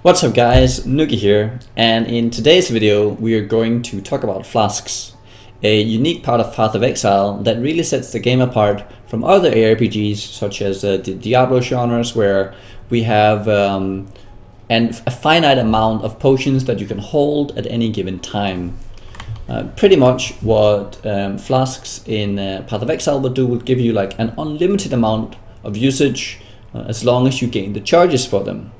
What's up guys, Nugi here, and in today's video we are going to talk about Flasks, a unique part of Path of Exile that really sets the game apart from other ARPGs such as the Diablo genres, where we have a finite amount of potions that you can hold at any given time. Pretty much what Flasks in Path of Exile would give you like an unlimited amount of usage as long as you gain the charges for them.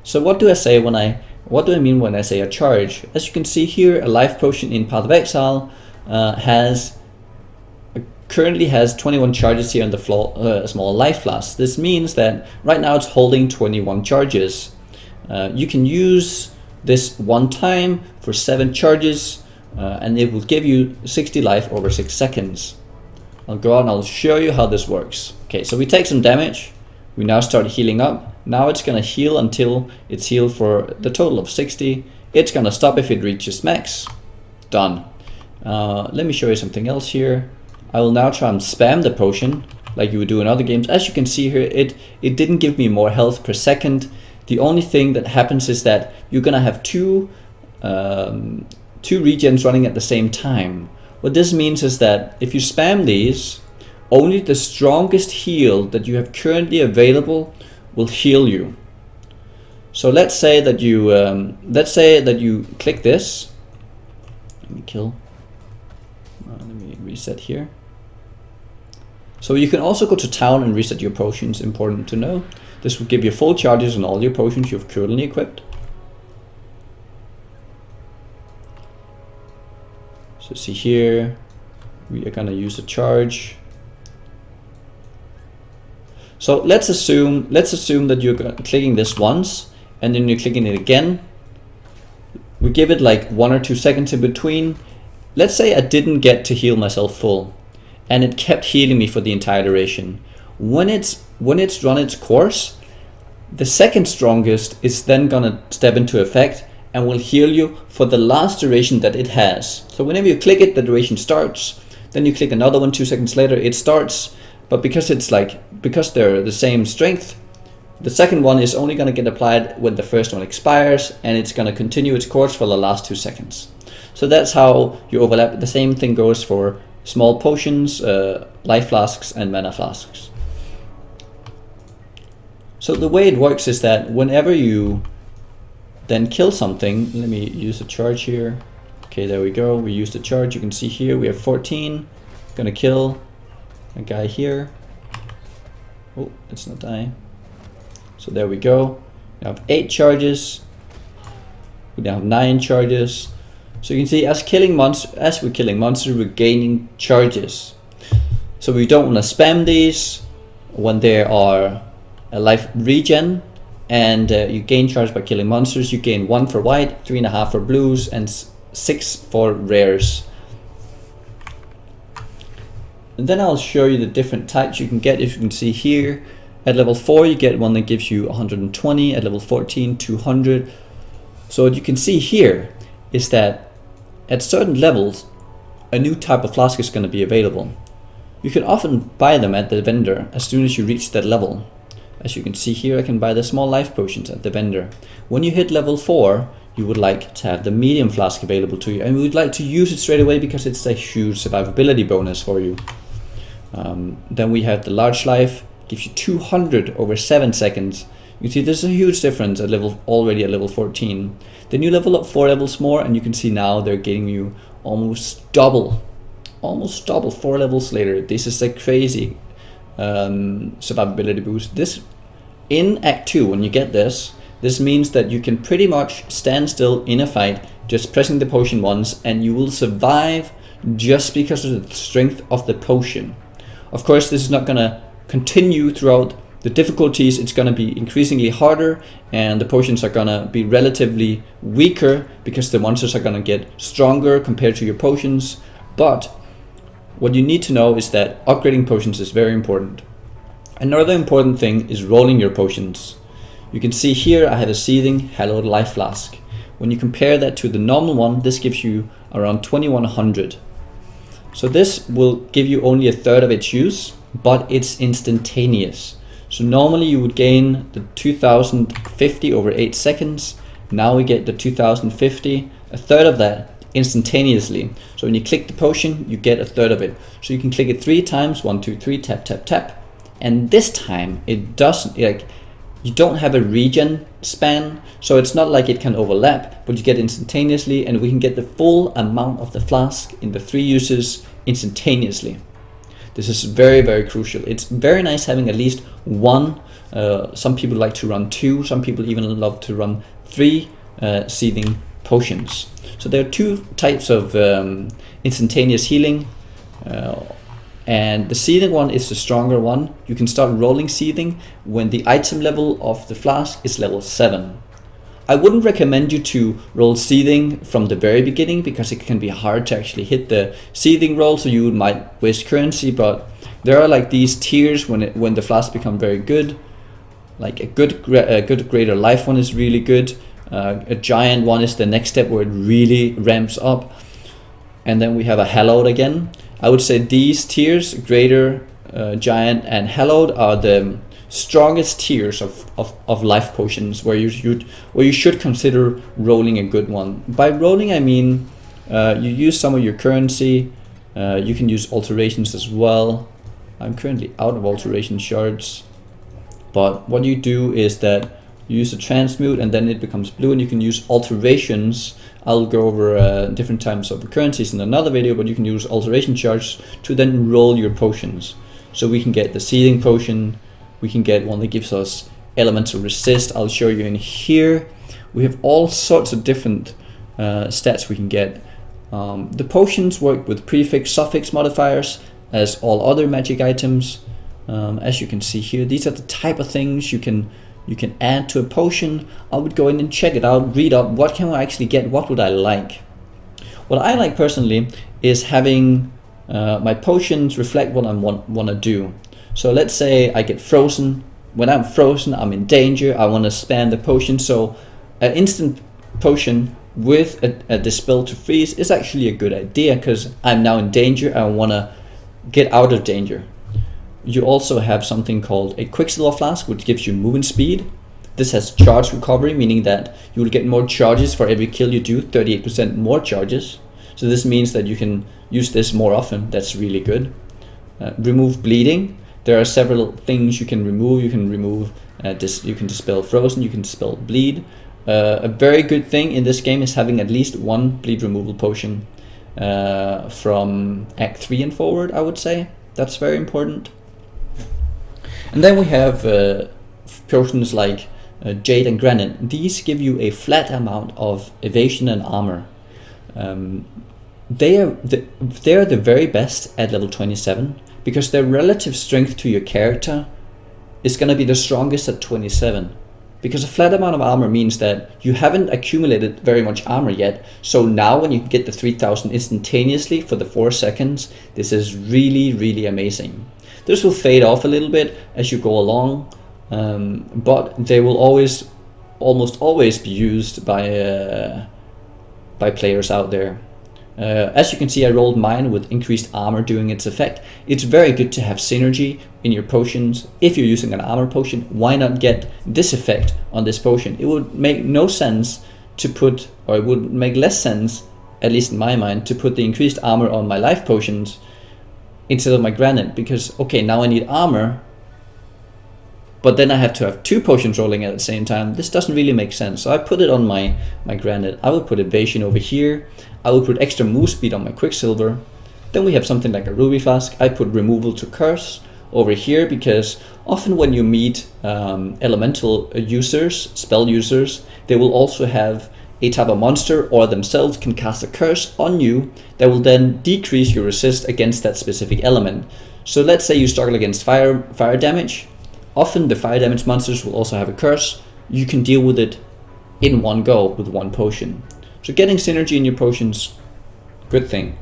So what do I mean when I say a charge? As you can see here, a life potion in Path of Exile currently has 21 charges here on the floor, small life flask. This means that right now it's holding 21 charges. You can use this one time for 7 charges, and it will give you 60 life over 6 seconds. I'll go out and I'll show you how this works. Okay, so we take some damage. We now start healing up. Now it's gonna heal until it's healed for the total of 60. It's gonna stop if it reaches max. Done. Let me show you something else here. I will now try and spam the potion like you would do in other games. As you can see here, it didn't give me more health per second. The only thing that happens is that you're gonna have two regens running at the same time. What this means is that if you spam these, only the strongest heal that you have currently available will heal you. So let's say that you click this. Let me reset here. So you can also go to town and reset your potions. Important to know. This will give you full charges on all your potions you've currently equipped. So see here, we are gonna use a charge. So let's assume that you're clicking this once and then you're clicking it again. We give it like 1 or 2 seconds in between. Let's say I didn't get to heal myself full and it kept healing me for the entire duration. When it's run its course, the second strongest is then gonna step into effect and will heal you for the last duration that it has. So whenever you click it, the duration starts. Then you click another one, 2 seconds later, it starts. But because they're the same strength, the second one is only going to get applied when the first one expires, and it's going to continue its course for the last 2 seconds. So that's how you overlap. The same thing goes for small potions, life flasks, and mana flasks. So the way it works is that whenever you then kill something, let me use a charge here. Okay, there we go. We used the charge. You can see here we have 14. Gonna kill a guy here. Oh, let's not die. So there we go. We have 8 charges. We now have 9 charges. So you can see as we're killing monsters, we're gaining charges. So we don't want to spam these when there are a life regen, and you gain charge by killing monsters. You gain 1 for white, 3.5 for blues, and 6 for rares. And then I'll show you the different types you can get. If you can see here, at level 4 you get one that gives you 120, at level 14 200. So what you can see here is that at certain levels a new type of flask is going to be available. You can often buy them at the vendor as soon as you reach that level. As you can see here, I can buy the small life potions at the vendor. When you hit level 4, you would like to have the medium flask available to you, and we would like to use it straight away because it's a huge survivability bonus for you. Then we have the large life, gives you 200 over 7 seconds. You can see there's a huge difference already at level 14. Then you level up 4 levels more, and you can see now they're getting you almost double 4 levels later. This is a crazy survivability boost. This in Act 2, when you get this means that you can pretty much stand still in a fight, just pressing the potion once, and you will survive just because of the strength of the potion. Of course, this is not going to continue throughout the difficulties. It's going to be increasingly harder, and the potions are going to be relatively weaker because the monsters are going to get stronger compared to your potions. But what you need to know is that upgrading potions is very important. Another important thing is rolling your potions. You can see here I have a seething hallowed life flask. When you compare that to the normal one, this gives you around 2100. So this will give you only a third of its use, but it's instantaneous. So normally you would gain the 2050 over 8 seconds. Now we get the 2050, a third of that instantaneously. So when you click the potion, you get a third of it. So you can click it 3 times, 1, 2, 3, tap, tap, tap. And this time it doesn't, like, you don't have a regen span, so it's not like it can overlap, but you get instantaneously, and we can get the full amount of the flask in the 3 uses instantaneously. This is very, very crucial. It's very nice having at least 1. Some people like to run 2, some people even love to run 3 seething potions. So there are 2 types of instantaneous healing, and the seething one is the stronger one. You can start rolling seething when the item level of the flask is level 7. I wouldn't recommend you to roll seething from the very beginning, because it can be hard to actually hit the seething roll, so you might waste currency. But there are like these tiers when the flasks become very good. Like a good greater life one is really good. A giant one is the next step where it really ramps up. And then we have a hallowed again. I would say these tiers, greater, giant, and hallowed, are the strongest tiers of life potions, where you should consider rolling a good one. By rolling, I mean you use some of your currency. You can use alterations as well. I'm currently out of alteration shards, but what you do is that you use a transmute, and then it becomes blue, and you can use alterations. I'll go over different types of currencies in another video, but you can use alteration shards to then roll your potions. So we can get the seething potion, we can get one that gives us elemental resist. I'll show you in here. We have all sorts of different stats we can get. The potions work with prefix, suffix modifiers, as all other magic items. As you can see here, these are the type of things you can add to a potion. I would go in and check it out, read up, what can I actually get, what would I like. What I like personally is having my potions reflect what I want to do. So let's say I get frozen. When I'm frozen, I'm in danger, I want to spam the potion. So an instant potion with a dispel to freeze is actually a good idea, because I'm now in danger, I want to get out of danger. You also have something called a Quicksilver Flask, which gives you movement speed. This has charge recovery, meaning that you will get more charges for every kill you do, 38% more charges. So this means that you can use this more often. That's really good. Remove bleeding. There are several things you can remove. You can remove you can dispel frozen, you can dispel bleed. A very good thing in this game is having at least 1 bleed removal potion from Act 3 and forward, I would say. That's very important. And then we have potions like Jade and Granite. These give you a flat amount of evasion and armor. They are the very best at level 27, because their relative strength to your character is going to be the strongest at 27. Because a flat amount of armor means that you haven't accumulated very much armor yet. So now when you get the 3000 instantaneously for the 4 seconds, this is really, really amazing. This will fade off a little bit as you go along, but they will almost always be used by players out there. As you can see, I rolled mine with increased armor doing its effect. It's very good to have synergy in your potions. If you're using an armor potion, why not get this effect on this potion? It would make no sense to put, or it would make less sense, at least in my mind, to put the increased armor on my life potions instead of my granite, because okay, now I need armor, but then I have to have 2 potions rolling at the same time. This doesn't really make sense. So I put it on my granite. I will put evasion over here. I will put extra move speed on my Quicksilver. Then we have something like a ruby flask. I put removal to curse over here, because often when you meet elemental users, spell users, they will also have a type of monster, or themselves can cast a curse on you that will then decrease your resist against that specific element. So let's say you struggle against fire damage. Often the fire damage monsters will also have a curse. You can deal with it in one go with 1 potion. So getting synergy in your potions, good thing.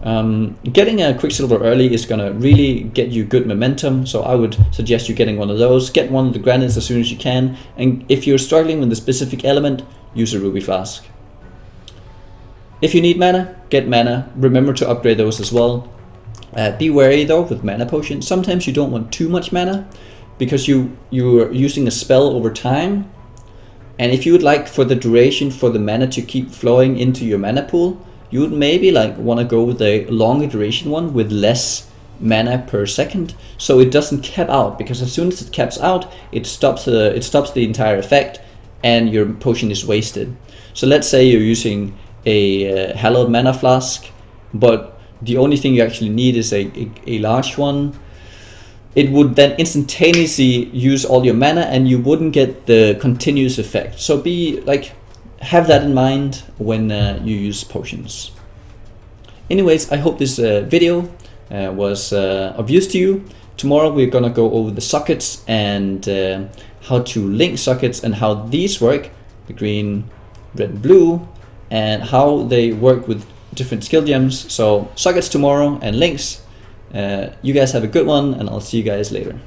Getting a Quicksilver early is going to really get you good momentum, so I would suggest you getting one of those. Get one of the granites as soon as you can, and if you're struggling with a specific element, use a ruby flask. If you need mana, get mana. Remember to upgrade those as well. Be wary though with mana potions. Sometimes you don't want too much mana, because you're using a spell over time, And if you would like for the duration for the mana to keep flowing into your mana pool, you would maybe like want to go with a longer duration one with less mana per second, so it doesn't cap out, because as soon as it caps out, it stops the entire effect and your potion is wasted. So let's say you're using a hallowed mana flask, but the only thing you actually need is a large one. It would then instantaneously use all your mana and you wouldn't get the continuous effect. So have that in mind when you use potions. Anyways, I hope this video was of use to you. Tomorrow we're gonna go over the sockets and how to link sockets and how these work, the green, red, and blue, and how they work with different skill gems. So sockets tomorrow and links. You guys have a good one, and I'll see you guys later.